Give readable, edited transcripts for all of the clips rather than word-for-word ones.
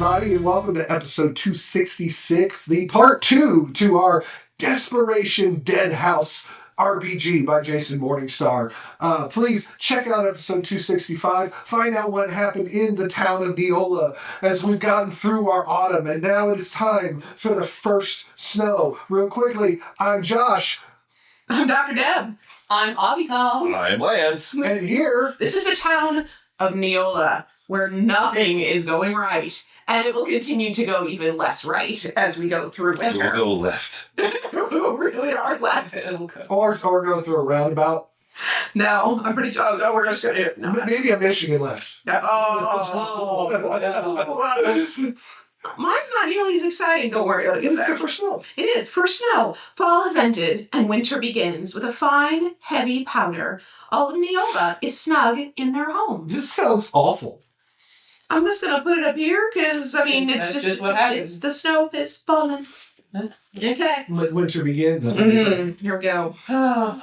everybody, and welcome to episode 266, the part 2 to our Desperation Dead House RPG by Jason Morningstar. Please check out episode 265, find out what happened in the town of Neola as we've gotten through our autumn, and now it is time for the first snow. Real quickly, I'm Josh. I'm Dr. Deb. I'm Avital. I'm Lance. And here... This is the town of Neola, where nothing is going right, and it will continue to go even less right as we go through winter. We'll go left. Really hard left. Or go through a roundabout. No, I'm pretty sure. Oh, no, we're going to go to... No. Maybe a Michigan left. Mine's not nearly as exciting. Don't worry. It's for snow. It is. For snow. Fall has ended, and winter begins with a fine, heavy powder. All of Neola is snug in their homes. This sounds awful. I'm just going to put it up here, because, I mean, it's That's just what happens. It's the snow is falling. Okay. Let winter begin. Here we go. Oh,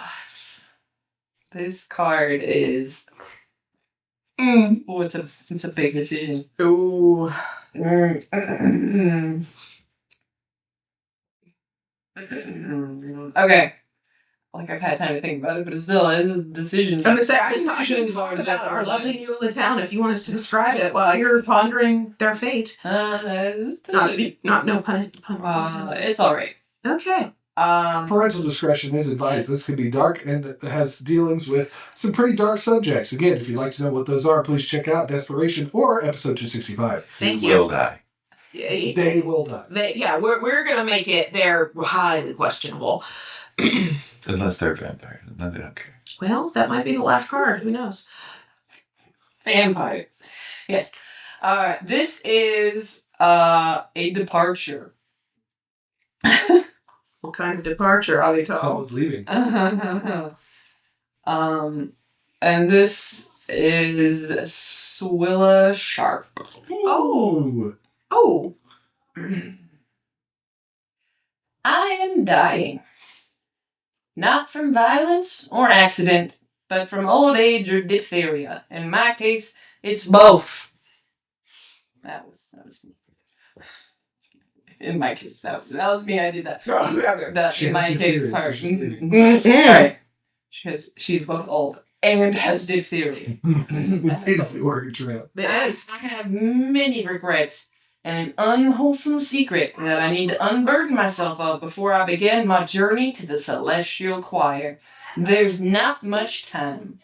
this card is... Oh, it's a big decision. Ooh. Okay. Like, I've had time to think about it, but it's still a decision. I'm going to say, I Decisions can talk are about our lovely lives. Neola town if you want us to describe it while you're pondering their fate. No pun. It's alright. Okay. Parental discretion is advised. This can be dark and it has dealings with some pretty dark subjects. Again, if you'd like to know what those are, please check out Desperation or episode 265. Thank You you. will die. They will die. We're going to make it. They're highly questionable. Unless they're vampires. Then they don't care. Well, that might be the last card. Who knows? Vampire. Yes. Alright, this is a departure. What kind of departure are they talking? Someone's leaving. And this is Swilla Sharp. Oh. I am dying. Not from violence or accident, but from old age or diphtheria. In my case, it's both. That was me. In my case, that was me. I did that. In my case, part. Alright. She's both old and has diphtheria. This is the organ trap. Yes. I have many regrets and an unwholesome secret that I need to unburden myself of before I begin my journey to the Celestial Choir. There's not much time.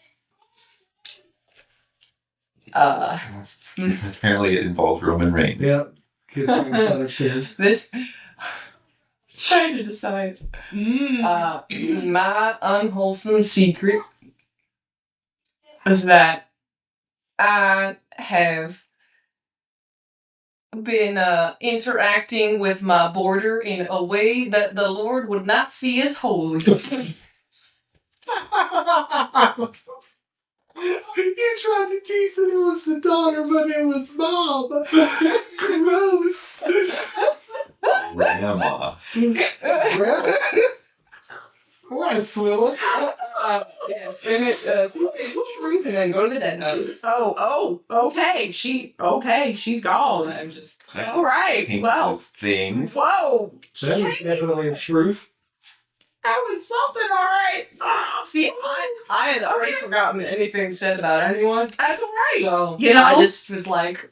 Apparently it involves Roman Reigns. Yeah. Kids are going to upstairs. This... trying to decide. My unwholesome secret is that I have been interacting with my border in a way that the Lord would not see as holy. You tried to tease that it was the daughter, but it was mom. Gross. Grandma. What, Swilla? Yes, and it truth, and then go to the dead house. Okay. She's gone. I'm just... All right. Well. Things. Whoa. That was definitely a truth. That was something, all right. See, I had already forgotten anything said about anyone. That's all right. So, I I just was like...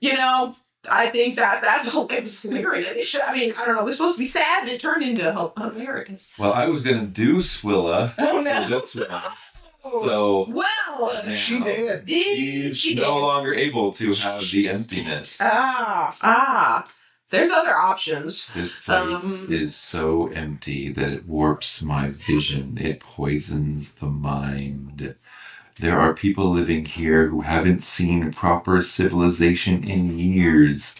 I think that's hilarious. It should, I don't know. It was supposed to be sad, and it turned into hilarious. Well, I was going to do Swilla. Oh, no. Just Swilla. So... Well, now She did. She's no longer able to have the emptiness. There's other options. This place is so empty that it warps my vision. It poisons the mind. There are people living here who haven't seen proper civilization in years.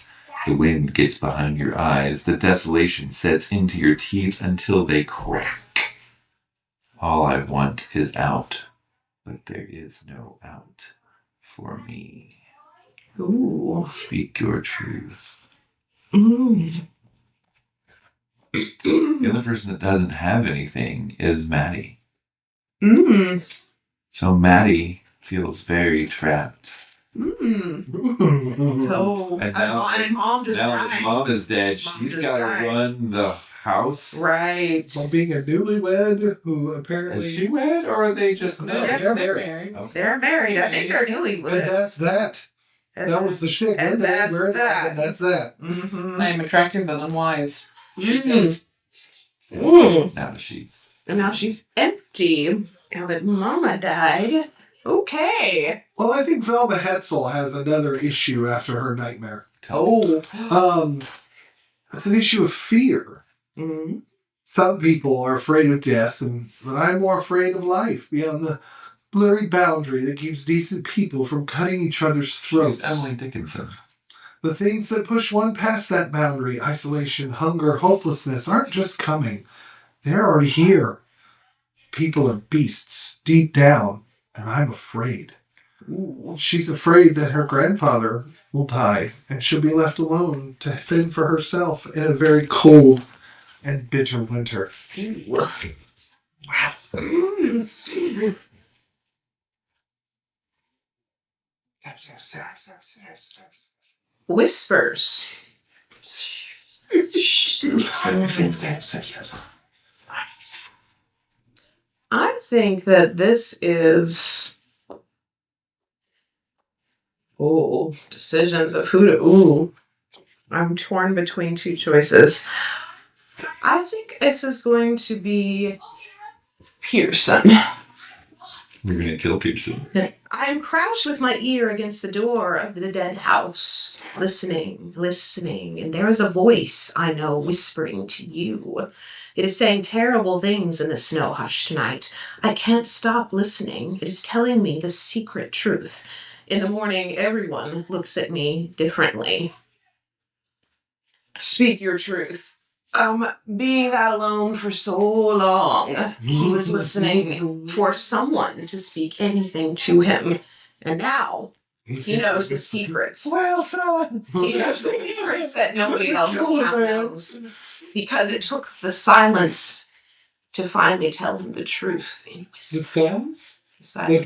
The wind gets behind your eyes. The desolation sets into your teeth until they crack. All I want is out, but there is no out for me. Ooh. Speak your truth. Mm. The only person that doesn't have anything is Maddie. Mm. So Maddie feels very trapped. Oh, And now- and mom just Now died. that mom is dead, Mom she's just got died. to run the house. Right. While being a newlywed who Is apparently. she wed or are they just No, married? they're married. Okay. They're married. I think they're And newlywed. that's that. That was the shit. And that's that. And that's that. Mm-hmm. I am attractive but unwise. She Mm. says. Ooh. Now she's. And now she's empty. Now that Mama died. Okay. Well, I think Velma Hetzel has another issue after her nightmare. Oh. It's an issue of fear. Mm-hmm. Some people are afraid of death, but I'm more afraid of life beyond the blurry boundary that keeps decent people from cutting each other's throats. She's Emily Dickinson. The things that push one past that boundary, isolation, hunger, hopelessness, aren't just coming. They're already here. People are beasts, deep down, and I'm afraid. Ooh. She's afraid that her grandfather will die, and she'll be left alone to fend for herself in a very cold and bitter winter. Wow. Mm. Whispers. I think that this is decisions of who to I'm torn between two choices. I think this is going to be Pearson. We're gonna kill Pearson. I am crouched with my ear against the door of the dead house, listening, and there is a voice I know whispering to you. It is saying terrible things in the snow hush tonight. I can't stop listening. It is telling me the secret truth. In the morning, everyone looks at me differently. Speak your truth. Being that alone for so long, he was listening for someone to speak anything to him. And now, he knows the secrets. Well, son. He knows the secrets that nobody else in town knows. Because it took the silence to finally tell him the truth. The sounds? You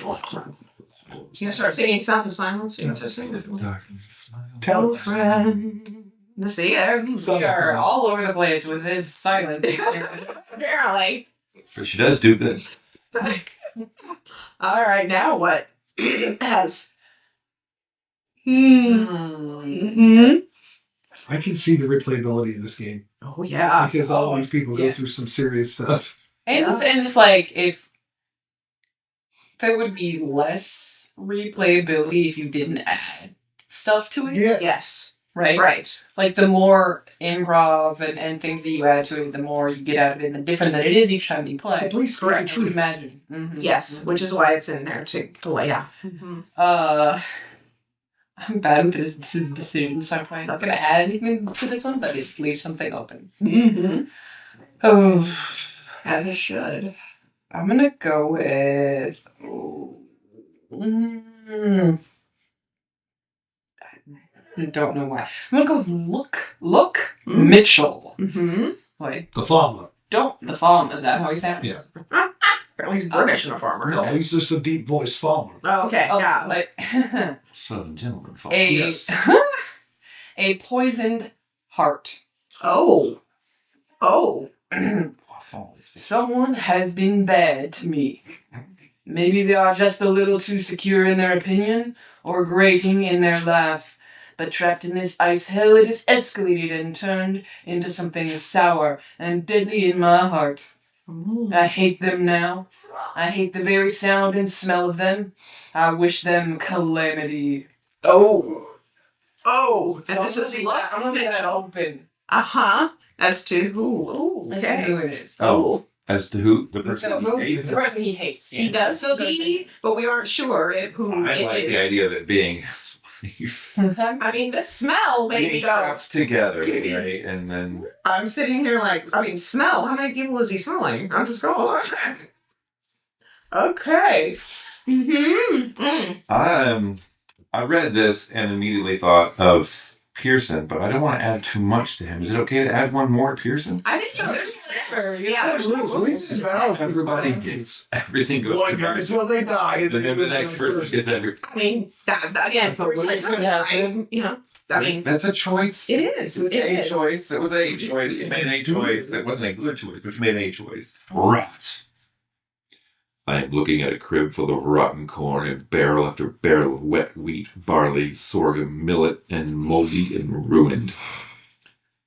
gonna start singing Sound of Silence? You gonna start singing it? Darkness, smile. Tell friend. See there? We are all over the place with this silence. Apparently. But she does do good. All right, now what? As. Mm. I can see the replayability of this game. Oh, yeah. Because all these people go yeah. through some serious stuff. And it's like if there would be less replayability if you didn't add stuff to it. Yes. Right? Right. Like the more improv and things that you add to it, the more you get out of it, and the different that it is each time you play. So please speak the I would truth. imagine. Mm-hmm. Yes, which is why it's in there too. Yeah. I'm bad with this decision, so I'm not gonna add anything to this one, but it leaves something open. Mm-hmm. Oh, As it should. I'm gonna go with. I don't know why. I'm gonna go with Look Mitchell. Mm-hmm. Like, The farmer. the farm. Is that how he sounds? Yeah. Apparently he's British and a farmer. No, he's just a deep voice farmer. Oh, okay. Oh, Yeah. like Southern gentleman. Yes. a poisoned heart. Oh. Someone has been bad to me. Maybe they are just a little too secure in their opinion, or grating in their laugh. But trapped in this ice hell, it has escalated and turned into something sour and deadly in my heart. I hate them now. I hate the very sound and smell of them. I wish them calamity. Oh. And So this is I'm Luck gonna leave that Mitchell. open. Uh-huh. As to who? Oh, As to who okay. it is. Oh. As to who? The That's person how it he goes. hates? The person he hates. He does he, but we aren't sure who I it like is. the idea of it being I mean, the smell made me being go. trapped together, right? And then I'm sitting here like, smell. How many people is he smelling? I'm just going. Okay. Mm-hmm. I read this and immediately thought of Pearson, but I don't want to add too much to him. Is it okay to add one more Pearson? I think so. There's whatever. Yeah, there's no Absolutely. rules. Everybody Everything goes one to guy Pearson. until they die. And Then the next person gets every. I mean, that again, for What could happen? you know, I mean, That's a choice. it is. It a is. choice. It was a choice. You made a choice. That wasn't a good choice, but you made a choice. Rats. I am looking at a crib full of rotten corn and barrel after barrel of wet wheat, barley, sorghum, millet, and moldy and ruined.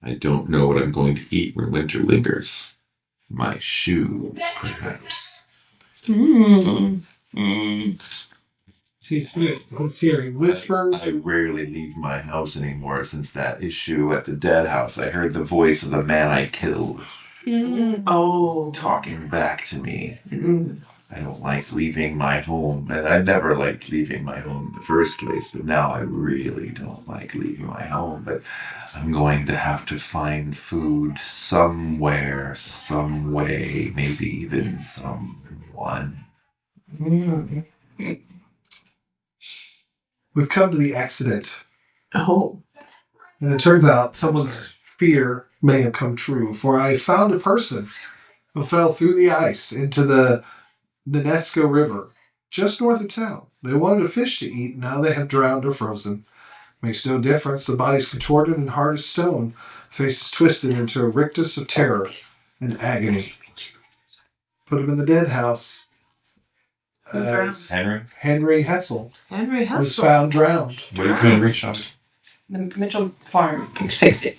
I don't know what I'm going to eat when winter lingers. My shoes, perhaps. He's hearing whispers. I rarely leave my house anymore since that issue at the dead house. I heard the voice of the man I killed Oh. talking back to me. I don't like leaving my home, and I never liked leaving my home in the first place, but now I really don't like leaving my home. But I'm going to have to find food somewhere, some way, maybe even someone. We've come to the accident. Oh. And it turns out someone's fear may have come true, for I found a person who fell through the ice into the Nenesco River, just north of town. They wanted a fish to eat, now they have drowned or frozen. Makes no difference, the body's contorted and hard as stone, faces twisted into a rictus of terror and agony. Put him in the dead house. As Henry? Henry Hetzel Henry was Hustle. found drowned. What are you doing, Richard? The Mitchell farm. Fix it.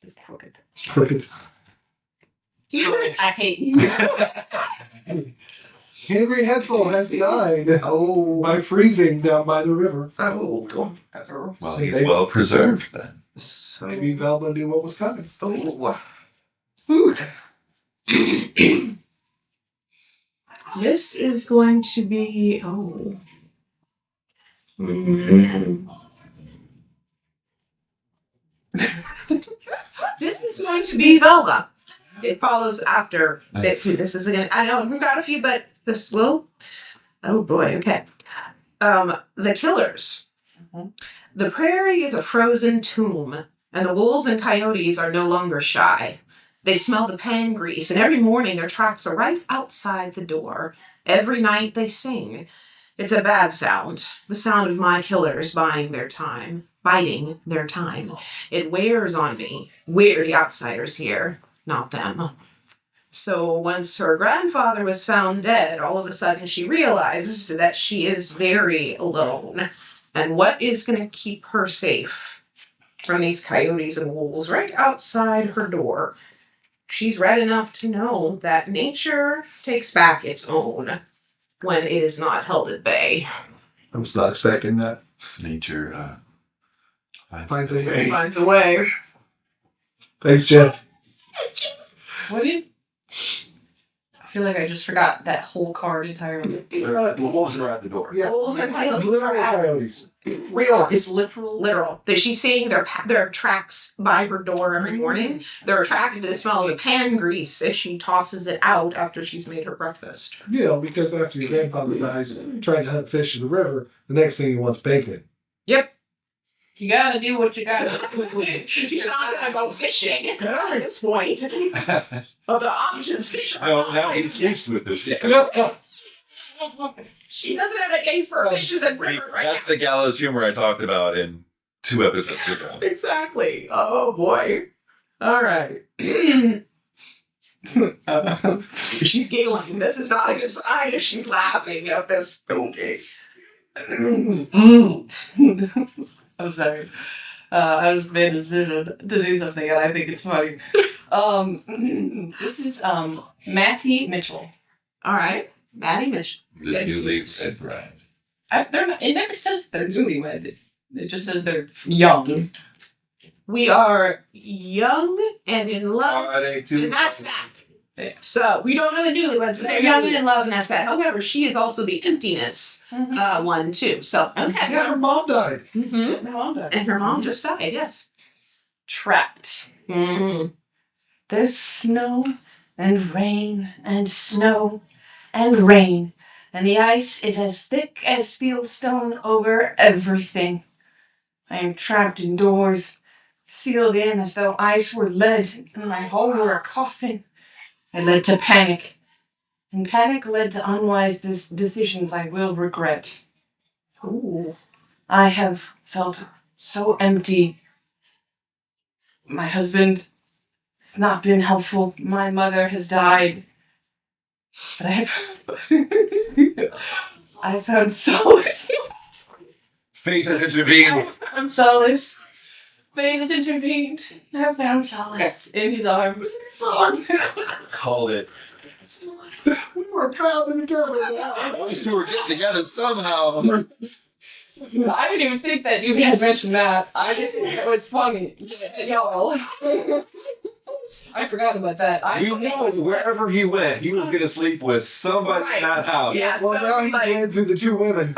It's crooked. Crooked. I hate you. Henry Hetzel has died Oh. by freezing down by the river. Oh. Well, So he's they- well preserved then. So. Maybe Velma knew what was coming. Oh. Food. This is going to be. Oh. Mm. This is going to be Velma. It follows after this. This is again. I know we got a few, but this will. Oh boy. Okay. The killers. Mhm. The prairie is a frozen tomb, and the wolves and coyotes are no longer shy. They smell the pan grease, and every morning their tracks are right outside the door. Every night they sing. It's a bad sound. The sound of my killers biding their time. It wears on me. We're the outsiders here, not them. So once her grandfather was found dead, all of a sudden she realized that she is very alone. And what is going to keep her safe from these coyotes and wolves right outside her door? She's read enough to know that nature takes back its own when it is not held at bay. I was not expecting that. Nature Finds a way. Finds a way. Thanks, Jeff. What did? I feel like I just forgot that whole card entirely. The wolves are at the door. Yeah. Wolves and coyotes Literal are out. coyotes. Real. It's literal. Literal. She's seeing their tracks by her door every morning. They're attracted to the smell of the pan grease as she tosses it out after she's made her breakfast. You know, because after your grandfather dies trying to hunt fish in the river, the next thing he wants bacon. Yep. You gotta do what you gotta do. She's not gonna go fishing at this point. Of the options fish. are No, now not. he sleeps with the fish. She doesn't have a taste for fishes and See, rivers right that's the gallows humor I talked about in 2 episodes ago. now. Exactly. Oh boy. All right. She's giggling. This is not a good sign if she's laughing at this. Okay. I'm sorry. I just made a decision to do something and I think it's funny. This is Mattie Mitchell. All right. Maddie Mitchell. The newly red bride. They're not, it never says they're newlywed. It just says they're young. We are young and in love, Are they too? and that's that. Yeah. So we don't know the newlyweds, but they're young and in love, and that's that. However, she is also the emptiness one too. So okay. Yeah, her mom died. Mm-hmm. And her mom just died. Yes. Trapped. Mm-hmm. There's snow and rain and snow and rain, and the ice is as thick as fieldstone over everything. I am trapped indoors, sealed in as though ice were lead and my home were a coffin. It led to panic, and panic led to unwise decisions I will regret. Ooh. I have felt so empty. My husband has not been helpful. My mother has died. But I have found solace. Fate has intervened. I'm solace. Fate has intervened. I have found solace in his arms. Call it. We were bound and determined. Those two were getting together somehow. I didn't even think that you had mentioned that. I just think it was funny. Y'all. I forgot about that. You know, wherever he went, he was going to sleep with somebody in that house. Yeah, Well, now he's ran through the two women.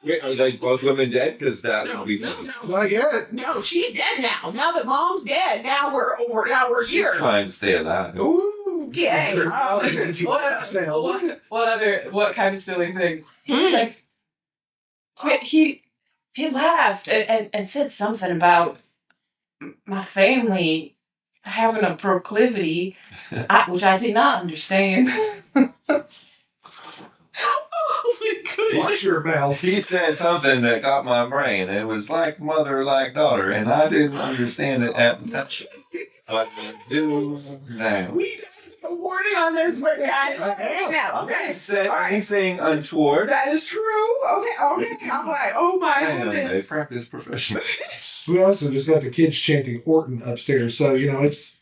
Wait, are they both women dead? Because that would be funny. Not yet. No, she's dead now. Now that mom's dead, now we're over. Now we're She's here. trying to stay alive. Ooh. Yay. What kind of silly thing? Hmm. Like, he laughed and said something about my family having a proclivity, which I did not understand. Oh my goodness. Watch your mouth. He said something that got my brain. It was like mother, like daughter, and I didn't understand it at the time. What I do now. We got a warning on this one, guys. Okay, now, okay. Said All right. anything untoward. That is true. Okay. I'm like, oh my And they goodness. practice professionally. We also just got the kids chanting Orton upstairs, so you know it's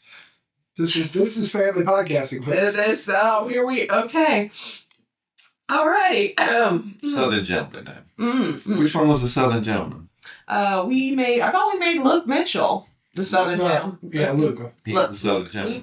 this is family podcasting. This is here we okay. All right. Southern gentleman. Which one was the Southern gentleman? I thought we made Luke Mitchell the Southern Gentleman. Yeah, Luke. He's Look. the Southern gentleman.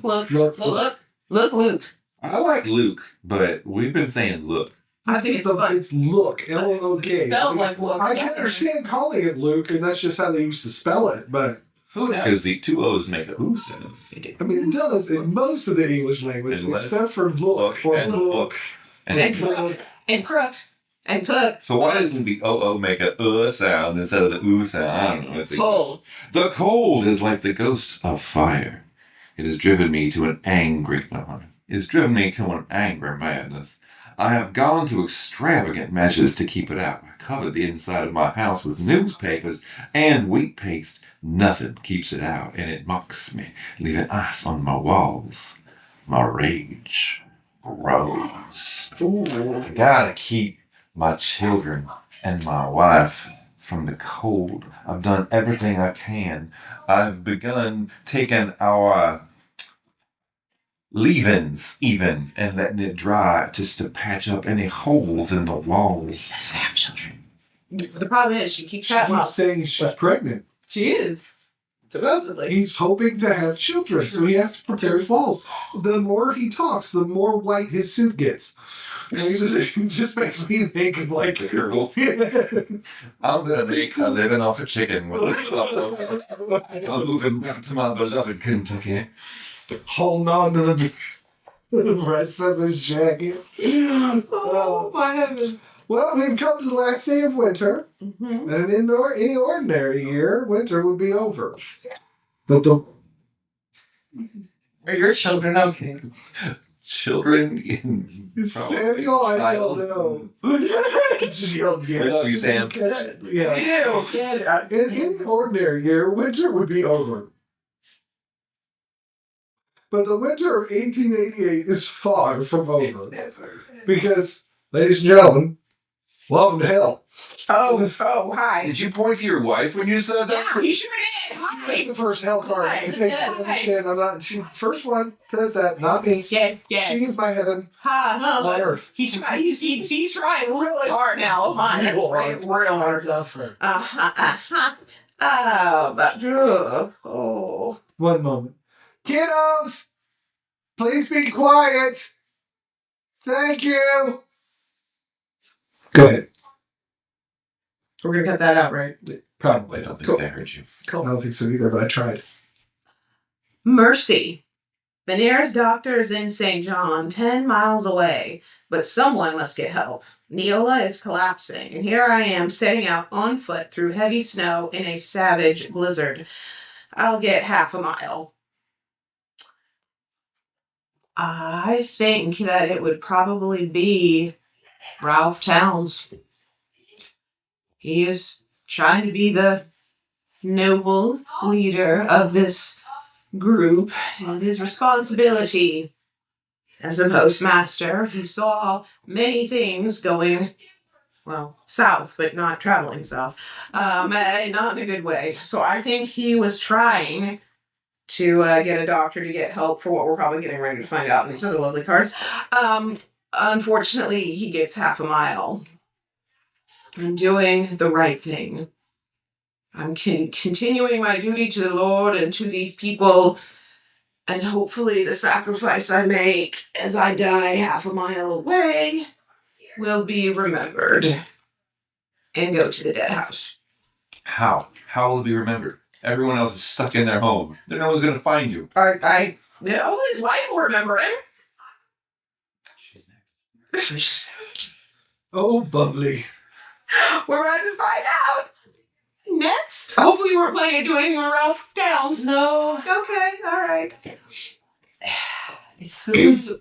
Luke. I like Luke, but we've been saying look. I think it's fun. It's Look, L-O-O-K. Spelled like Luke. I can understand calling it Luke, and that's just how they used to spell it. But Who knows? Because the two O's make a ooh sound. I mean, it does in most of the English language, Unless- except for look or and look. look. And And Crook. And Crook. And Cook. so why doesn't the O-O make a sound instead of the ooh sound? I don't know. It's Cold. The cold is like the ghost of fire. It has driven me to an angry madness. I have gone to extravagant measures to keep it out. I covered the inside of my house with newspapers and wheat paste. Nothing keeps it out, and it mocks me, leaving ice on my walls. My rage grows. I gotta keep my children and my wife from the cold. I've done everything I can. I've begun taking our leave-ins even and letting it dry just to patch up any holes in the walls. Yes, I have children. The problem is she keeps She chatting keeps up. saying she's pregnant. She is. Supposedly. He's hoping to have children, so he has to prepare his walls. The more he talks, the more white his suit gets. And it just makes me think of like Girl, I'm gonna make a living off of chicken. I'm moving back to my beloved Kentucky. holding on to the rest of his jacket. Oh my heavens. Well, we've come to the last day of winter. Mm-hmm. And in any ordinary year, winter would be over. But the Are your children okay? Children in Samuel, I don't know. Just yelled yes. We love you, Sam. Yeah. In any ordinary year, winter would be over. But the winter of 1888 is far from over. Because, ladies and gentlemen, welcome to hell. Oh, hi. Did you point to your wife when you said that? Yeah, he sure did. That's Hi. the first hell card. I take Yeah. to understand. I'm not. She first one says that, not me. Yeah. She is my heaven Ha, on earth. He's trying really hard now. Mine. That's right, real hard. love her. Oh. One moment, kiddos. Please be quiet. Thank you. Go ahead. We're gonna cut that out, right? Probably. I don't think Cool. they heard you. I don't think so either, but I tried. Mercy. The nearest doctor is in St. John, 10 miles away, but someone must get help. Neola is collapsing, and here I am setting out on foot through heavy snow in a savage blizzard. I'll get half a mile. I think that it would probably be Ralph Towns. He is trying to be the noble leader of this group, and his responsibility as a postmaster. He saw many things going, well, south, but not traveling south. Not in a good way. So I think he was trying to get a doctor to get help for what we're probably getting ready to find out in these other lovely cards. Unfortunately, he gets half a mile. I'm doing the right thing. I'm continuing my duty to the Lord and to these people, and hopefully the sacrifice I make as I die half a mile away will be remembered and go to the dead house. How? How will it be remembered? Everyone else is stuck in their home. No one's going to find you. His wife will remember him. She's next. Oh, bubbly. We're about to find out. Next. Hopefully you weren't planning to do anything with Ralph Downs. No. Okay, alright. This is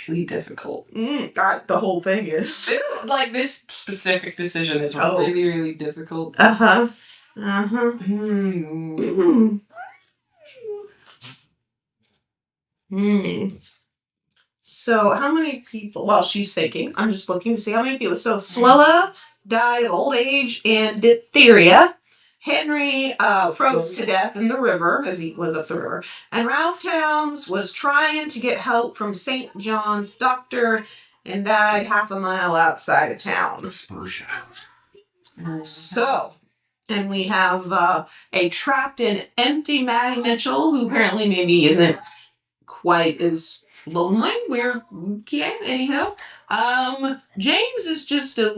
really difficult. The whole thing is. Like, this specific decision is Oh. really, really difficult. Uh-huh. So, how many people? Well, she's thinking. I'm just looking to see how many people. So, Swella died of old age and diphtheria. Henry froze to death in the river as he was up the river. And Ralph Towns was trying to get help from St. John's doctor and died half a mile outside of town. Desperation. So, and we have a trapped and empty Maddie Mitchell, who apparently maybe isn't quite as lonely. Anyhow. James is just a,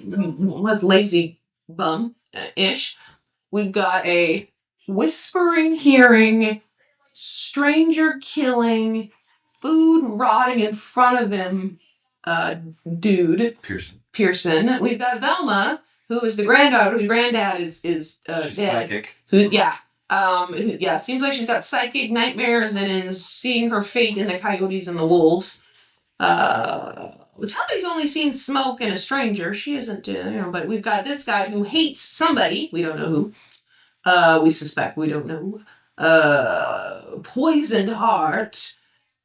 was lazy bum-ish. We've got a whispering hearing, stranger killing, food rotting in front of him, dude. Pearson. We've got Velma, who is the granddaughter, whose granddad is She's dead. psychic. Seems like she's got psychic nightmares and is seeing her fate in the coyotes and the wolves. Tully's only seen smoke and a stranger. She isn't, but we've got this guy who hates somebody. We don't know who. We suspect we don't know. Poisoned heart.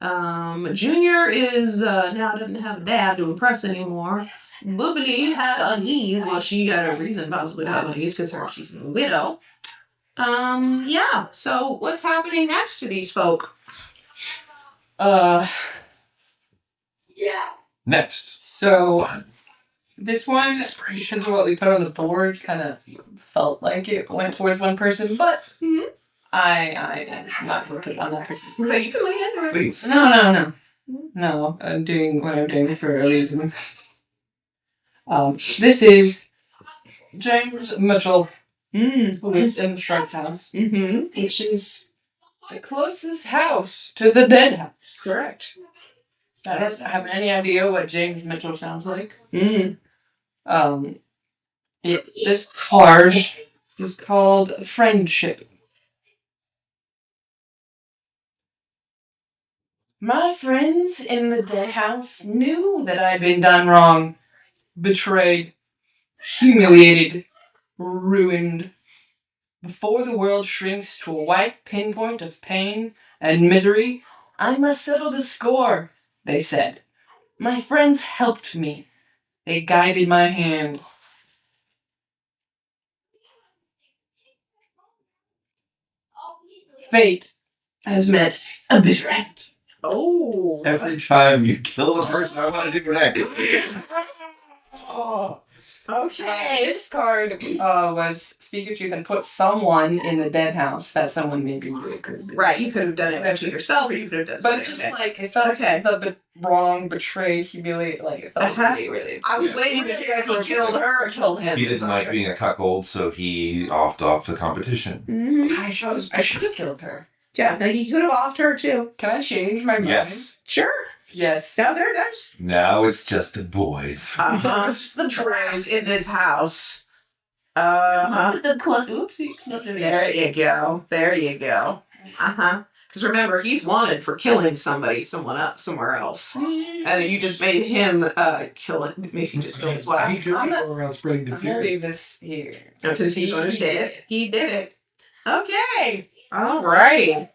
Junior is, now doesn't have a dad to impress anymore. Bubbly had unease. Well, she had a reason possibly to have unease because she's a widow. So what's happening next to these folk? Next. So, this one, because of what we put on the board, kind of felt like it went towards one person, but I'm not going to put it on that person. So you can lean into it. Please. No. No, I'm doing what I'm doing for a reason. This is James Mitchell, who lives in the Striped House, which is the closest house to the dead house. Correct. I don't have any idea what James Mitchell sounds like. This card is called Friendship. My friends in the dead house knew that I'd been done wrong, betrayed, humiliated, ruined. Before the world shrinks to a white pinpoint of pain and misery, I must settle the score, they said. My friends helped me. They guided my hand. Fate has met a bitter end. Oh. Every time you kill the person, I want to do an act. Okay. This card was speak your truth and put someone in the dead house. That someone maybe really could. Right, you could have done it to yourself, or you could have done But it's just like, it felt wrong, betrayed, humiliated, like, it felt really. I was waiting to figure out if he killed her or killed him. He doesn't like being a cuckold, so he offed off the competition. I should have killed her. Yeah, he could have offed her too. Can I change my mind? Yes. Sure. Yes. Now there's Now it's just the boys. the trolls in this house. The closet. Oopsie. There you go. There you go. Because remember, he's wanted for killing somewhere else. And you just made him kill it. Maybe he just killed his wife. He could I'm be not- going around spreading the I'm gonna fear. leave this here. Because he's going to He did it. He did it. Okay. All right.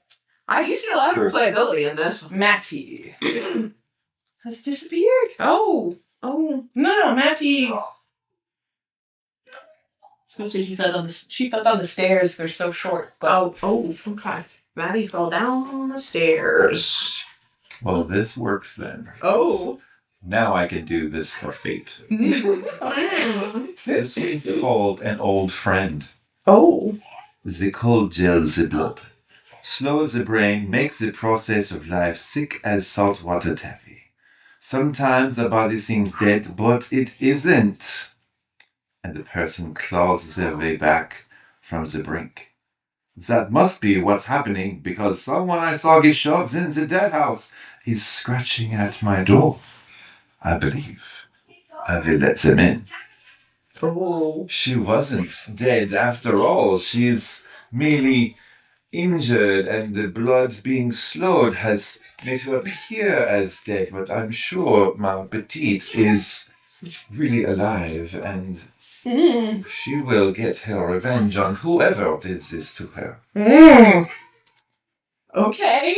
I can see a lot of replayability in this. Matty has disappeared. Oh. No, Matty. Supposed to she fell down the stairs. They're so short. But Okay. Maddie fell down the stairs. Well, this works then. Oh. Now I can do this for fate. This is called an old friend. Oh. The cold gels the blood. Slows the brain, makes the process of life thick as saltwater taffy. Sometimes the body seems dead, but it isn't. And the person claws their way back from the brink. That must be what's happening, because someone I saw get shoved in the dead house is scratching at my door. I believe I will let them in. Oh. She wasn't dead after all. She's merely injured, and the blood being slowed has made her appear as dead. But I'm sure ma petite is really alive, and she will get her revenge on whoever did this to her. Okay.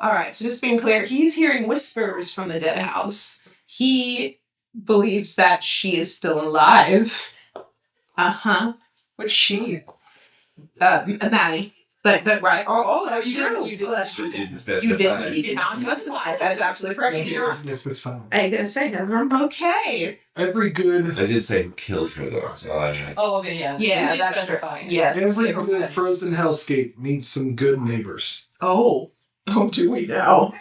All right, so just being clear, he's hearing whispers from the dead house. He believes that she is still alive. what's she? Maddie. But right. you true. did. That's true. You You did not specify. That is absolutely correct. You did not. This was fine. I ain't gonna say never. Okay. Every good, I did say who killed her though. So Oh, okay, yeah. Yeah, You did that's specify. true. Yes. every good frozen hellscape needs some good neighbors. Oh, do we now?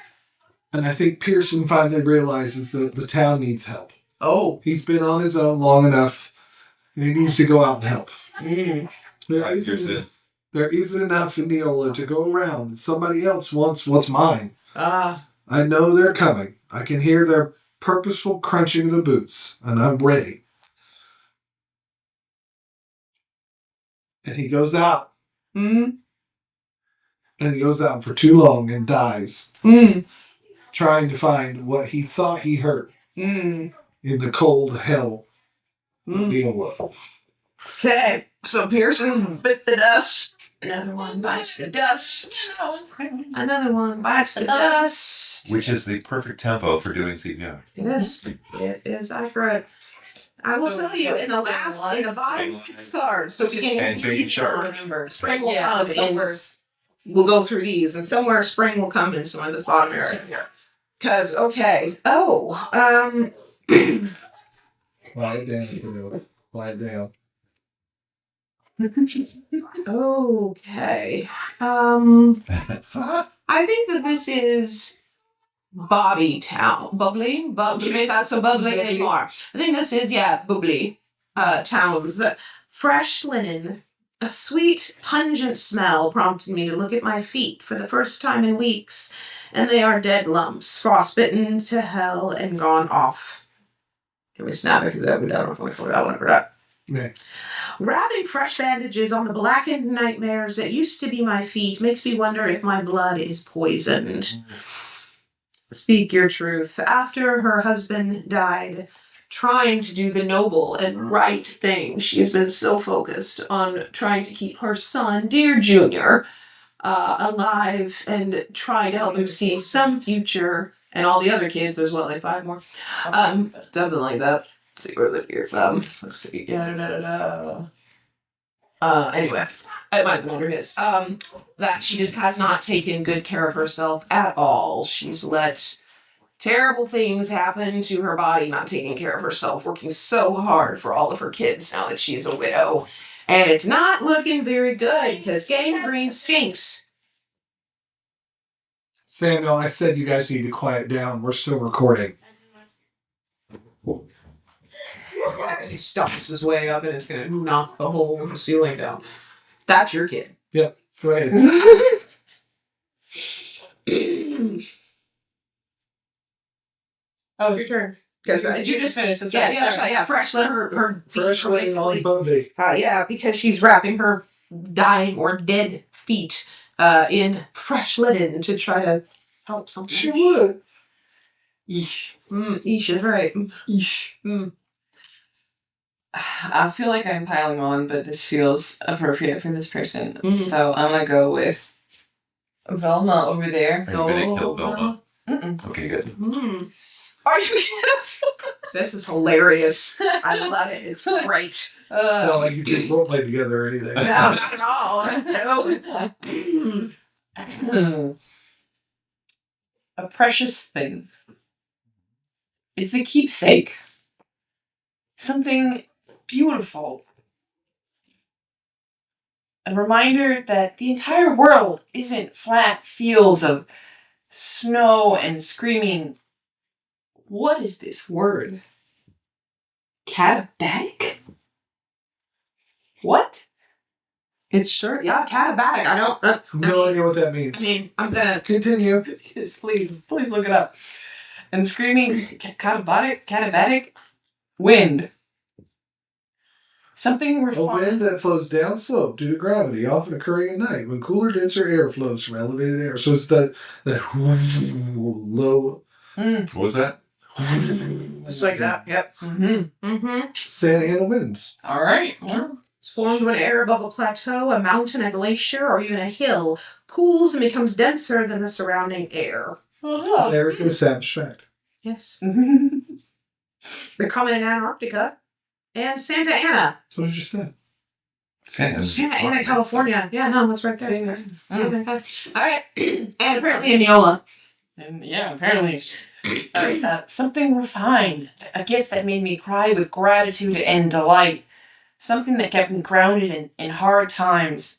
And I think Pearson finally realizes that the town needs help. Oh. He's been on his own long enough, and he needs to go out and help. There isn't enough in Neola to go around. Somebody else wants what's mine. I know they're coming. I can hear their purposeful crunching of the boots, and I'm ready. And he goes out. And he goes out for too long and dies. Trying to find what he thought he heard in the cold hell of Neola. Okay, so Pearson's bit the dust. Another one bites the dust. Another one bites the dust. which is the perfect tempo for doing CPR. Yes, it is accurate. I will tell you, in the bottom 6 cards, so we And can Baby Shark. Spring will come and we'll go through these, and somewhere spring will come in some of this bottom area here. Because, okay. Quiet down. Quiet down. Okay. I think that this is Bobby Town. Bubbly? She may not so bubbly anymore. I think this is, Bubbly Towns. Fresh linen. A sweet, pungent smell prompted me to look at my feet for the first time in weeks, and they are dead lumps, frostbitten to hell and gone off. Can we snap it? Because I haven't done it before that one. Yeah. Wrapping fresh bandages on the blackened nightmares that used to be my feet makes me wonder if my blood is poisoned. Speak your truth. After her husband died, trying to do the noble and right thing, she has been so focused on trying to keep her son, dear Junior, alive and trying to help him see some future, and all the other kids as well, like 5 more. Something like that. Let's see, where's it here? Let's see. Anyway, it might be under his. That she just has not taken good care of herself at all. She's let terrible things happen to her body, not taking care of herself, working so hard for all of her kids now that she's a widow. And it's not looking very good because gangrene stinks. Samuel, I said you guys need to quiet down. We're still recording. He stomps his way up and it's going to knock the whole ceiling down. That's your kid. Yep. Go ahead. Oh, Your turn. Because you just finished. That's yeah, right. yeah, that's right. Yeah, fresh let her Fresh laying on basically. Bumby. Yeah, because she's wrapping her dying or dead feet in fresh linen to try to help something. She would. Eesh. Eesh is right. Eesh. I feel like I'm piling on, but this feels appropriate for this person. So I'm gonna go with Velma over there. Are you gonna kill Velma? Mm-mm. Okay, good. Are you? This is hilarious. I love it. It's great. It's not like you two roleplay together or anything. No, not at all. A precious thing. It's a keepsake. Something beautiful. A reminder that the entire world isn't flat fields of snow and screaming. What is this word? Catabatic? What? It's sure, yeah, catabatic. I don't. No idea what that means. I mean, I'm gonna Continue. Yes, please look it up. And screaming catabatic, wind. Something A refined. wind that flows down slope due to gravity, often occurring at night when cooler, denser air flows from elevated air. So it's that low. What was that? just like that. Yep. Santa Ana winds. All right. Well, It's formed when air above a plateau, a mountain, a glacier, or even a hill cools and becomes denser than the surrounding air. There's an established fact. Yes. They're common in Antarctica and Santa Ana. That's what I just said. Santa Ana, California. Yeah, no, that's right there. Oh. All right. And apparently in Neola. And yeah, apparently. Something refined. A gift that made me cry with gratitude and delight. Something that kept me grounded in hard times.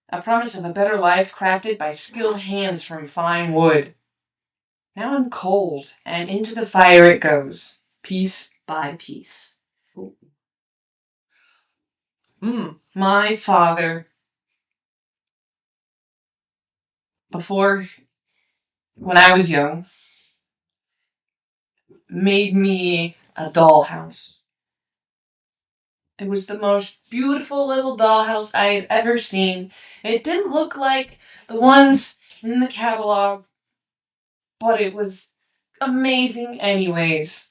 A promise of a better life crafted by skilled hands from fine wood. Now I'm cold, and into the fire it goes, piece by piece. My father, when I was young, made me a dollhouse. It was the most beautiful little dollhouse I had ever seen. It didn't look like the ones in the catalog, but it was amazing anyways.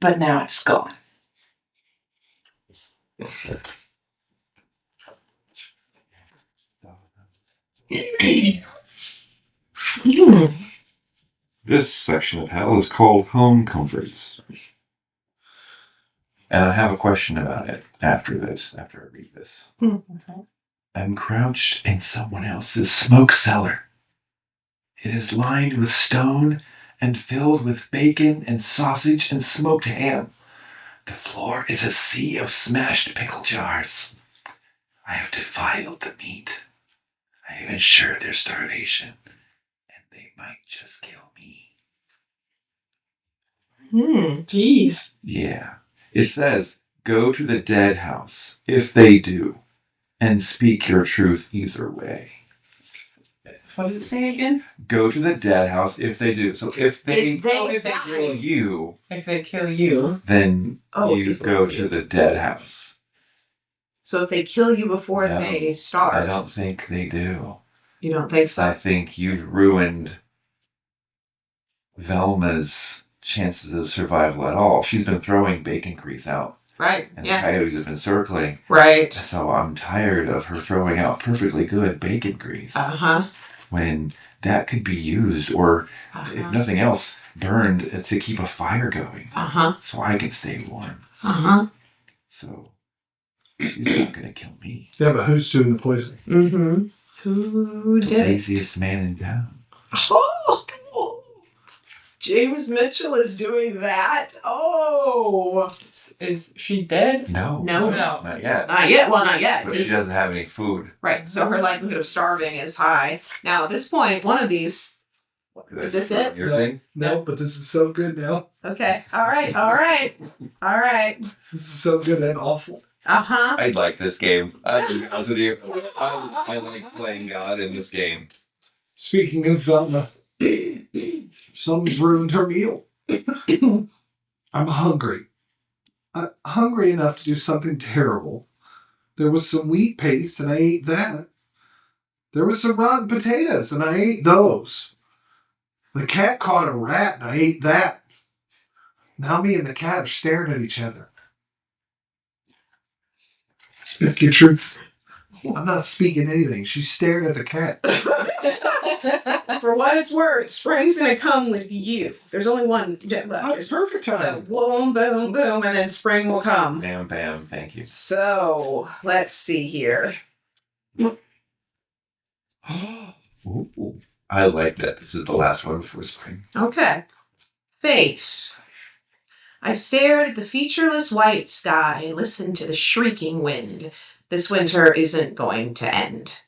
But now it's gone. This section of hell is called Home Comforts. And I have a question about it after I read this. I'm crouched in someone else's smoke cellar. It is lined with stone and filled with bacon and sausage and smoked ham. The floor is a sea of smashed pickle jars. I have defiled the meat. I have ensured their starvation, and they might just kill me. Jeez. Yeah. It says, go to the dead house, if they do, and speak your truth either way. What does it say again? Go to the dead house if they do. So if they kill you, If they kill you. then you if go they- to the dead house. So if they kill you before No, they starve, I don't think they do. you don't think so? I think you've ruined Velma's chances of survival at all. She's been throwing bacon grease out, Right. and Yeah. the coyotes have been circling. Right. So I'm tired of her throwing out perfectly good bacon grease when that could be used, or if nothing else, burned to keep a fire going, so I can stay warm. So she's not gonna kill me. Yeah, but who's doing the poisoning? Who The did it? laziest man in town. Oh, James Mitchell is doing that. Oh, Is she dead? No, No. not yet. not yet. Well, not yet. But she doesn't have any food. Right. So her likelihood of starving is high. Now, at this point, one of these. Is this it? Your thing? No, but this is so good now. Okay. All right. All right. All right. This is so good and awful. Uh-huh. I like this game. I'll be honest with you. I like playing God in this game. Speaking of Velma, someone's ruined her meal. I'm hungry. Hungry enough to do something terrible. There was some wheat paste, and I ate that. There was some rotten potatoes, and I ate those. The cat caught a rat, and I ate that. Now me and the cat are staring at each other. Speak your truth. I'm not speaking anything. She's staring at the cat. For what it's worth, spring's gonna come with you. There's only one left. Oh, perfect So time. boom, boom, boom, and then spring will come. Bam, bam. Thank you. So let's see here. Ooh, I like that. This is the last one before spring. Okay. Face. I stared at the featureless white sky and listened to the shrieking wind. This winter isn't going to end.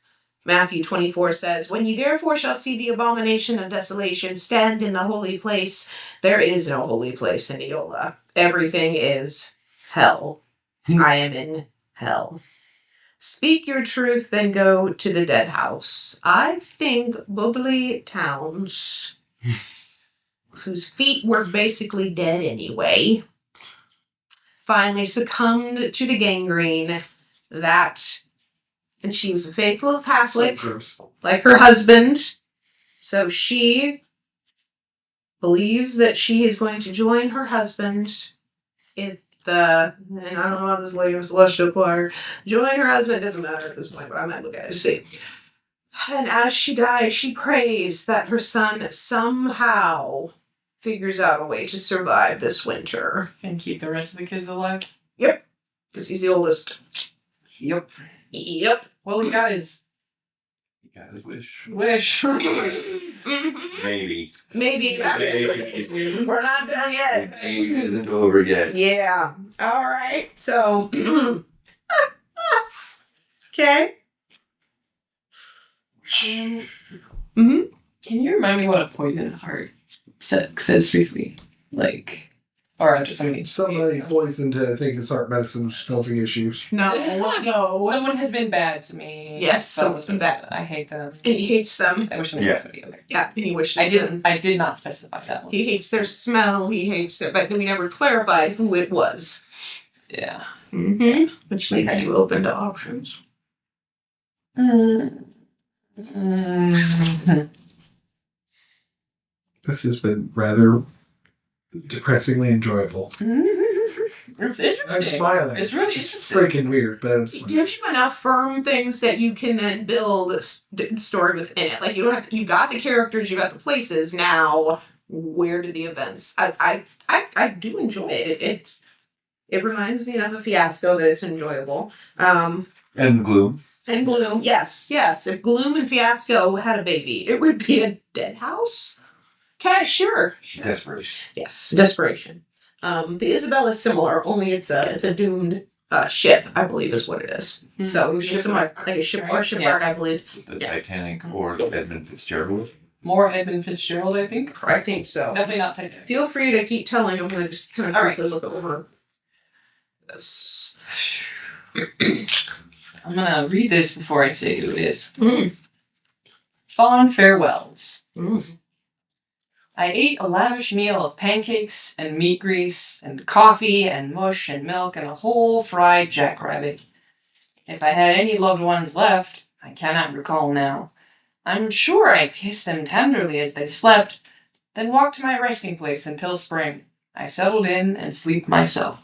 Matthew 24 says, When ye therefore shall see the abomination of desolation stand in the holy place, there is no holy place in Eola. Everything is hell. I am in hell. Speak your truth, then go to the dead house. I think Bubbly Towns, whose feet were basically dead anyway, finally succumbed to the gangrene and she was a faithful Catholic, like her husband. So she believes that she is going to join her husband in and I don't know how this lady was celestial choir. Join her husband, it doesn't matter at this point, but I might look at it to see. And as she dies, she prays that her son somehow figures out a way to survive this winter. And keep the rest of the kids alive. Yep. Because he's the oldest. Yep. Yep. Well, he got his wish. wish. Maybe. Maybe. We're not done yet. The game isn't over yet. Yeah. All right. So. Okay. Mm-hmm. Can you remind me what a poisoned heart says briefly? Like, or just Somebody poisoned to think it's heart medicine, causing issues. No. Someone has been bad to me. Yes, someone's been bad. I hate them. And he hates them. I wish them Yeah. would be okay. Yeah, and he wishes them. I did not specify that one. He hates their smell. He hates their. But we never clarified who it was. Yeah. Mm-hmm. Which leaves you open to options. This has been rather depressingly enjoyable. It's interesting. I'm smiling. It's really It's interesting. freaking weird, but I'm It smiling. gives you enough firm things that you can then build the story within it. Like you don't have to, you got the characters, you got the places. Now, where do the events? I do enjoy it. It reminds me of a Fiasco that it's enjoyable. And gloom. And Gloom, yes. If Gloom and Fiasco had a baby, it would be a dead house. Okay, sure. Desperation. Yes, Desperation. The Isabel is similar, only it's a doomed ship, I believe is what it is. So it's similar, like a ship or shipwreck, I believe. The Titanic or Edmund Fitzgerald. More Edmund Fitzgerald, I think. I think so. Definitely not Titanic. Feel free to keep telling. I'm gonna just kind of All right. quickly look over this. I'm gonna read this before I say who it is. Mm. Fond farewells. Mm. I ate a lavish meal of pancakes and meat grease and coffee and mush and milk and a whole fried jackrabbit. If I had any loved ones left, I cannot recall now. I'm sure I kissed them tenderly as they slept, then walked to my resting place until spring. I settled in and sleep myself.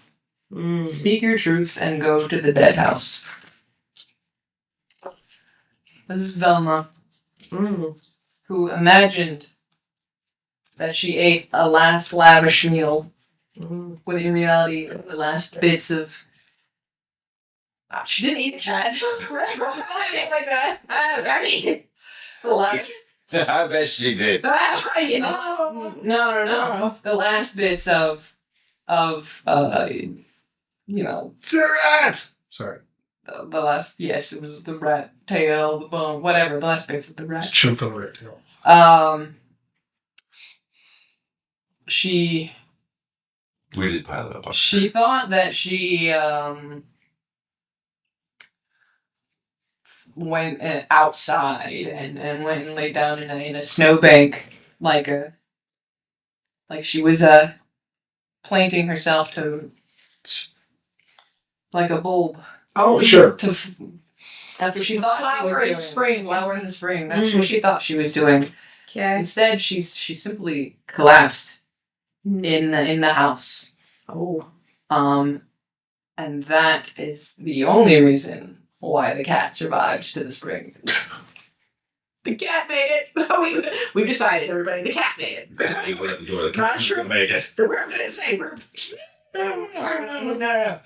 Mm. Speak your truth and go to the dead house. This is Velma, Mm. who imagined that she ate a last lavish meal, Mm. when in reality, the last bits of... she didn't eat that. like that. I mean, The last... I bet she did. you know. No. The last bits of It's a rat! Sorry. the last, yes, it was the rat tail, the bone, whatever, the last bits of the rat. It's choked on the rat tail. She We did pile it up. thought that she went outside and went and laid down in a snowbank like she was planting herself to like a bulb. Oh, sure. That's what she thought she was Flower in doing. spring. Flower in the spring. That's what she thought she was doing. Okay. Instead, she simply collapsed in the house. Oh. And that is the only reason why the cat survived to the spring. The cat made it. We've decided, everybody. The cat made it. Not sure. Made it. We're gonna say we're. No.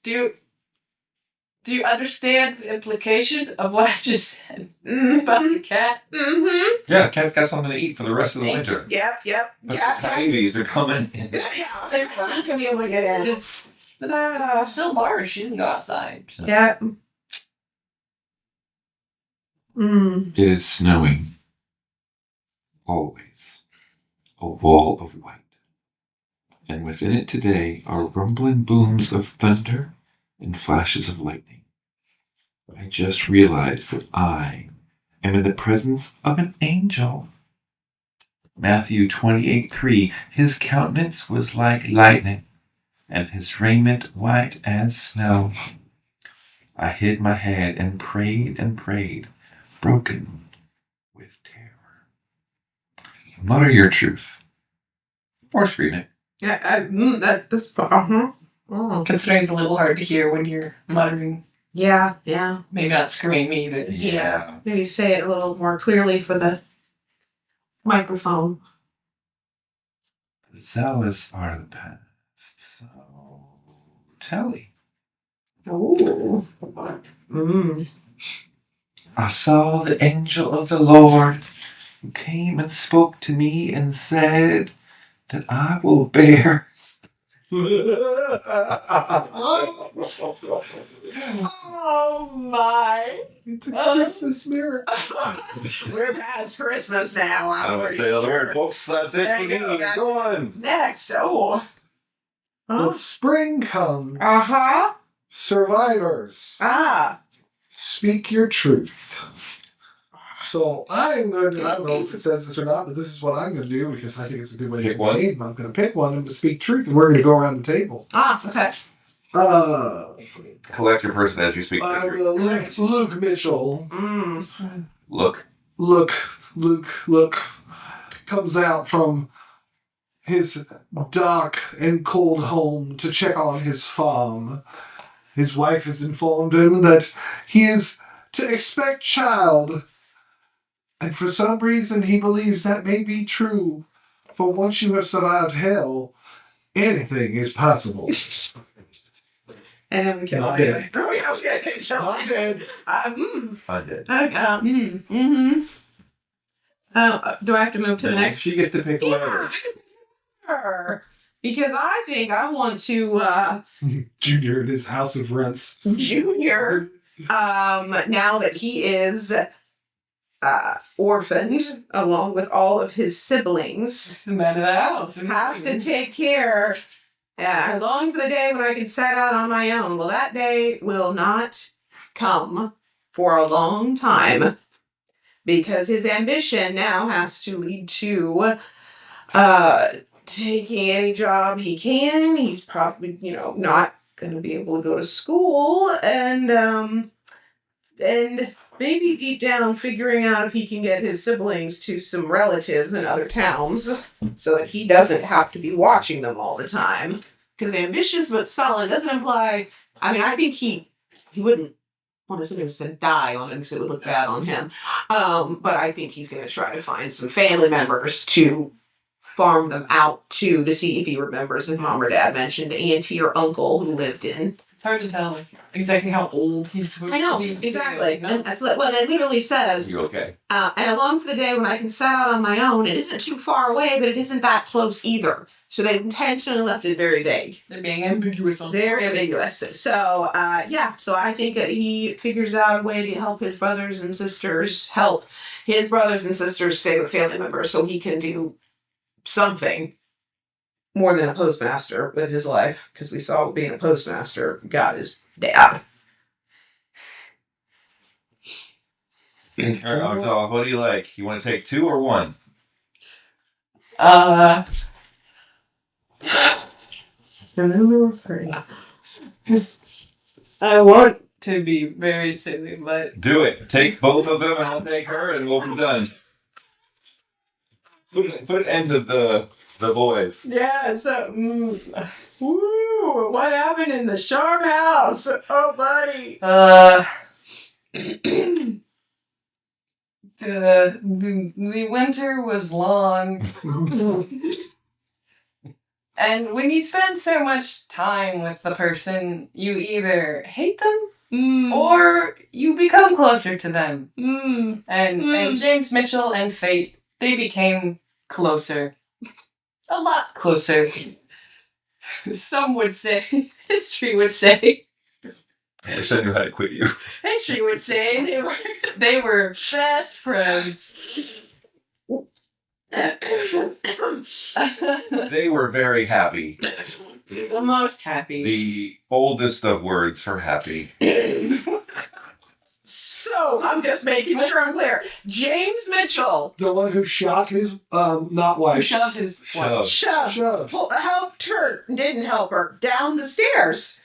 Do you understand the implication of what I just said about the cat? Mm-hmm. Yeah, cat's got something to eat for the rest of the winter. Yep. But Cat. the babies are coming in. Yeah, they're not gonna be able to get in. It's still March. She didn't go outside. So. Yeah. It is snowing. Always. A wall of white. And within it today are rumbling booms of thunder and flashes of lightning. I just realized that I am in the presence of an angel. Matthew 28:3. His countenance was like lightning, and his raiment white as snow. I hid my head and prayed, broken with terror. Mutter your truth. Or scream it. Yeah. That's. Considering it's a little hard to hear when you're muttering. Yeah. Maybe not scream either. Yeah. Maybe say it a little more clearly for the microphone. The zealous are the past. So, Telly. Oh. I saw the angel of the Lord who came and spoke to me and said that I will bear. Oh my! It's a Christmas mirror. We're past Christmas now. I don't want to say the other word, folks. That's it There for you go, me. that's Go on. Next, oh. The spring comes. Uh-huh. Survivors, speak your truth. So I'm going to, I don't know if it says this or not, but this is what I'm going to do because I think it's a good way to Pick one. game. I'm going to pick one and to speak truth, and we're going to go around the table. Okay. Collect your person as you speak. I will Luke Mitchell. Look. Luke comes out from his dark and cold home to check on his farm. His wife has informed him that he is to expect child. And for some reason, he believes that may be true. For once you have survived hell, anything is possible. And then we kill Not him. dead. Oh, yeah, I was going to say kill Not him. dead. I'm dead. Do I have to move to the next? She gets to pick one. Sure. Because I think I want to, Junior in his house of rents. Junior, now that he is orphaned along with all of his siblings, The man of the house. has to take care. I long for the day when I can set out on my own. Well, that day will not come for a long time because his ambition now has to lead to taking any job he can. He's probably, not going to be able to go to school and maybe deep down figuring out if he can get his siblings to some relatives in other towns so that he doesn't have to be watching them all the time. Because ambitious but solid doesn't imply, I think he wouldn't want his siblings to die on him because it would look bad on him. But I think he's going to try to find some family members to farm them out to see if he remembers if mom or dad mentioned auntie or uncle who lived in. It's hard to tell exactly how old he's supposed I know, to be. exactly. No. And that's what it literally says. You okay? And I long for the day when I can set out on my own. It isn't too far away, but it isn't that close either. So they intentionally left it very vague. They're being ambiguous on Very purpose. ambiguous. So, so I think that he figures out a way to help his brothers and sisters stay with family members so he can do something more than a postmaster with his life. Because we saw being a postmaster got his dad. All right, so what do you like? You want to take 2 or 1? Number 3. I want to be very silly, but Do it. Take both of them, and I'll take her, and we'll be done. Put an end to the boys. Yeah, so, what happened in the Sharp house? Oh, buddy. The winter was long. And when you spend so much time with the person, you either hate them or you become closer to them. And James Mitchell and Fate, they became closer. A lot closer. Some would say, history would say. I wish I knew how to quit you. History would say they were best friends. They were very happy. The most happy. The oldest of words for happy. So, I'm just making sure I'm clear. James Mitchell. The one who shot his not Who wife. shoved his wife. Shoved. Helped her. Didn't help her. Down the stairs.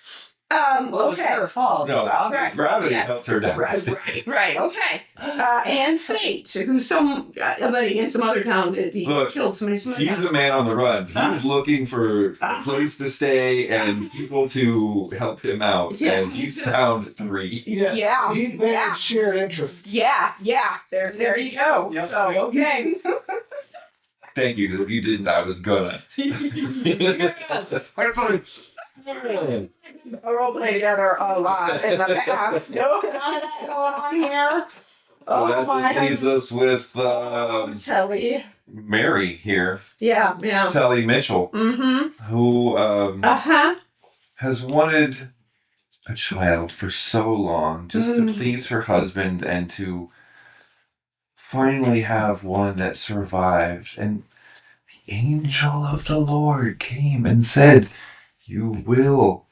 Well, it was Okay. her fault. No, Right. gravity Yes. helped her down. Right, okay. And Fate, who's somebody in some other town, he Look, killed somebody. He's a man on the run. He's looking for a place to stay and people to help him out. Yeah. And he's found 3. Yeah. They had shared interests. Yeah. There you go. Yep. So, okay. Thank you, because if you didn't, I was gonna. Role play together a lot in the past. No, none of that going on here. Well, Oh that my. leaves us with Telly. Mary here. Yeah. Sally Mitchell, Mm-hmm. who Uh-huh. has wanted a child for so long just to please her husband and to finally have one that survived. And the angel of the Lord came and said, "You will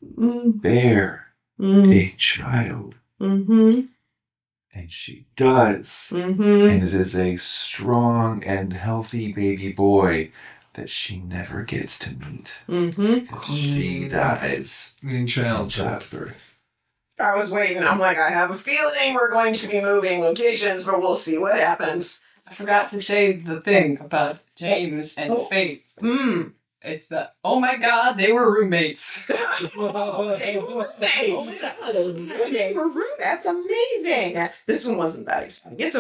bear a child." Mm-hmm. And she does. Mm-hmm. And it is a strong and healthy baby boy that she never gets to meet. Mm-hmm. 'Cause she dies In in childbirth. childbirth. I was waiting. I'm like, I have a feeling we're going to be moving locations, but we'll see what happens. I forgot to say the thing about James and Fate. It's that, oh my god, they were roommates. They were roommates. That's amazing. This one wasn't that exciting. It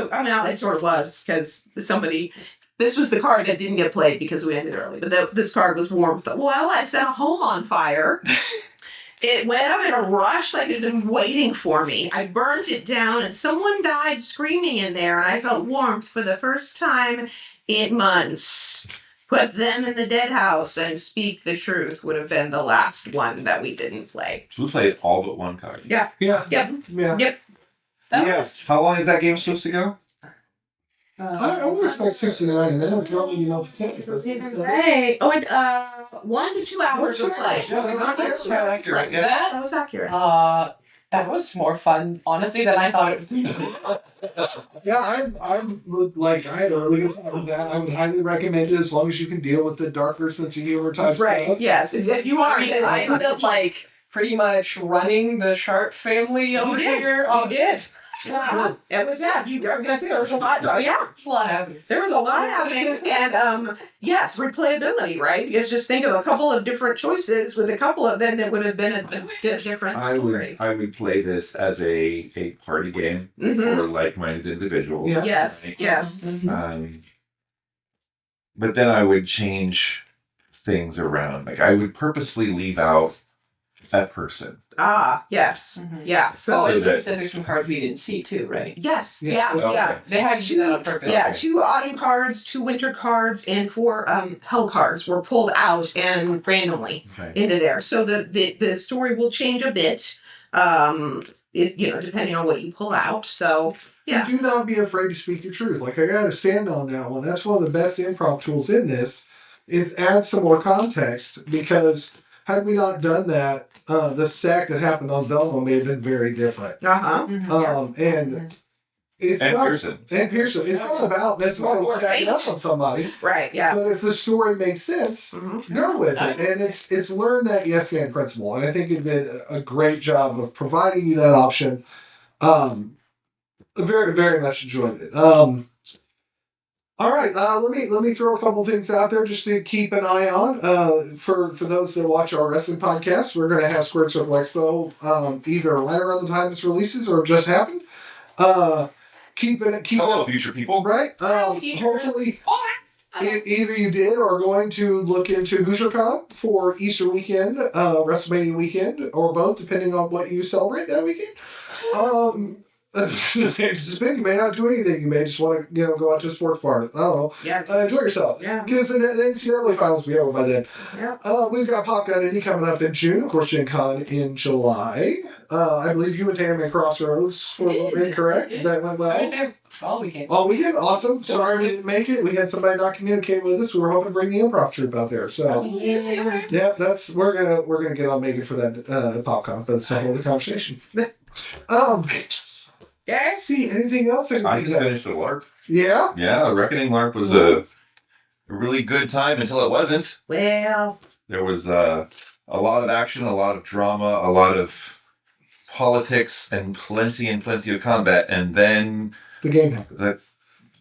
sort of was, because this was the card that didn't get played because we ended early, but this card was warmth. Well, I set a home on fire. It went up in a rush, like it had been waiting for me. I burnt it down, and someone died screaming in there, and I felt warmth for the first time in months. Put them in the dead house and speak the truth would have been the last one that we didn't play. So we played all but one card. Yeah. Yep. Yeah. That Yes. How long is that game supposed to go? I would expect 69, and then if you're only, Right. Oh, and 1 to 2 hours of play. That's accurate. Yeah. That was accurate. That was more fun, honestly, than I thought it was. Yeah, I had a really good time with that. I would highly recommend it as long as you can deal with the darker sense of humor type Right. stuff. Yes. If you are. I ended up pretty much running the Sharp family over here. You did. It was that. I was gonna say there was a lot. Oh yeah. There's a lot happening. There was a lot happening, and yes, replayability, right? Because just think of a couple of different choices with a couple of them that would have been a different story. I would play this as a party game for like-minded individuals. Yeah. Yes, yes. But then I would change things around. Like I would purposely leave out that person. Ah, yes, yeah. So And you said there's some cards we didn't see too, right? yes, Yeah. yeah. They had you do that on purpose. Yeah, 2 autumn cards, 2 winter cards, and 4 hell cards were pulled out and randomly into there. So the story will change a bit, depending on what you pull out. So yeah. Do not be afraid to speak your truth. Like, I gotta stand on that one. That's one of the best improv tools in this, is add some more context, because had we not done that, the stack that happened on Velma may have been very different. Uh-huh. And It's And not, Pearson. And Pearson. It's not about necessarily Or stacking up fate. on somebody. Right, yeah. But if the story makes sense, go with it. And it's learn that yes and principle. And I think it did a great job of providing you that option. Very, very much enjoyed it. All right, let me throw a couple things out there just to keep an eye on. For those that watch our wrestling podcast, we're going to have Squared Circle Expo either right around the time this releases or just happened. Hello, future people. Right. Hopefully, either you did or are going to look into HoosierCon for Easter weekend, WrestleMania weekend, or both, depending on what you celebrate that weekend. Just big. You may not do anything. You may just want to, go out to a sports bar. I don't know. Yeah. Enjoy yourself. Yeah. Because the NCAA finals will be over by then. Yeah. We've got Pop Gun Indy coming up in June. Of course, Gen Con in July. I believe you went to Anime Crossroads for a little bit, correct? Yeah. That went I was well. there all weekend. All weekend? Awesome. Sorry we didn't make it. We had somebody not communicate with us. We were hoping to bring the improv troupe out there. So, yeah, we're gonna get on making for that PopCon, but it's a whole other conversation. Yes. See, anything else? I just finished a LARP. Yeah? Yeah, Reckoning LARP was a really good time until it wasn't. Well. There was a lot of action, a lot of drama, a lot of politics, and plenty of combat. And then The game happened.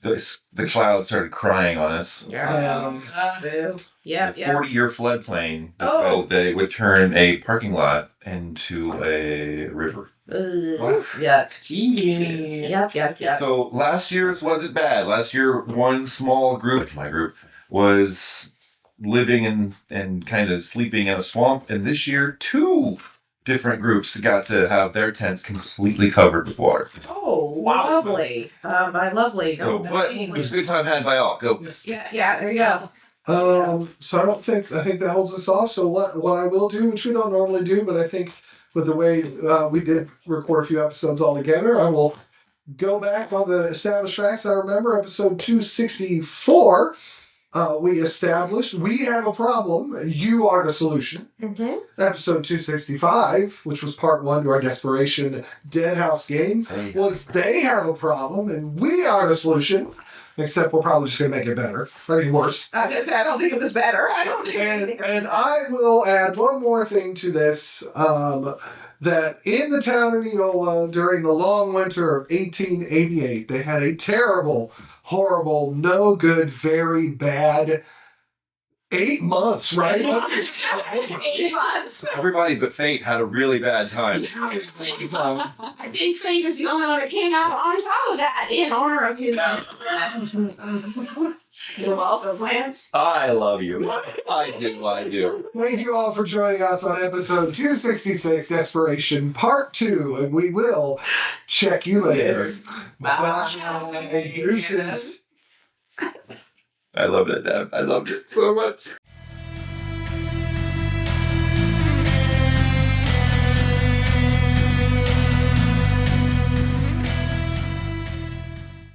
the cloud started crying on us. Um, Yeah. The 40-year floodplain Oh. decided that it would turn a parking lot into a river. Yuck. Gee. Yuck. So last year's wasn't bad. Last year, one small group, my group, was living and kind of sleeping in a swamp. And this year, 2 different groups got to have their tents completely covered with water. Oh, Wow. lovely. By lovely. So, but it was a good time had by all. Go. Yeah, there you go. So I think that holds us off. So what I will do, which we don't normally do, but I think with the way we did record a few episodes all together, I will go back on the established facts. I remember episode 264. We established we have a problem. You are the solution. Mm-hmm. Episode 265, which was part 1 to our Desperation Dead House game, was they have a problem and we are the solution. Except we're probably just going to make it better. Maybe worse. I don't think it was better. I don't think And I will add one more thing to this. That in the town of Neola, during the long winter of 1888, they had a terrible, horrible, no good, very bad 8 months, right? 8 months. Everybody but Fate had a really bad time. I think Fate is the only one that came out on top of that in honor of his welcome, Lance. I love you. I do. Thank you all for joining us on episode 266, Desperation Part 2, and we will check you later. Bye. Deuces. I loved it, Dad. I loved it so much.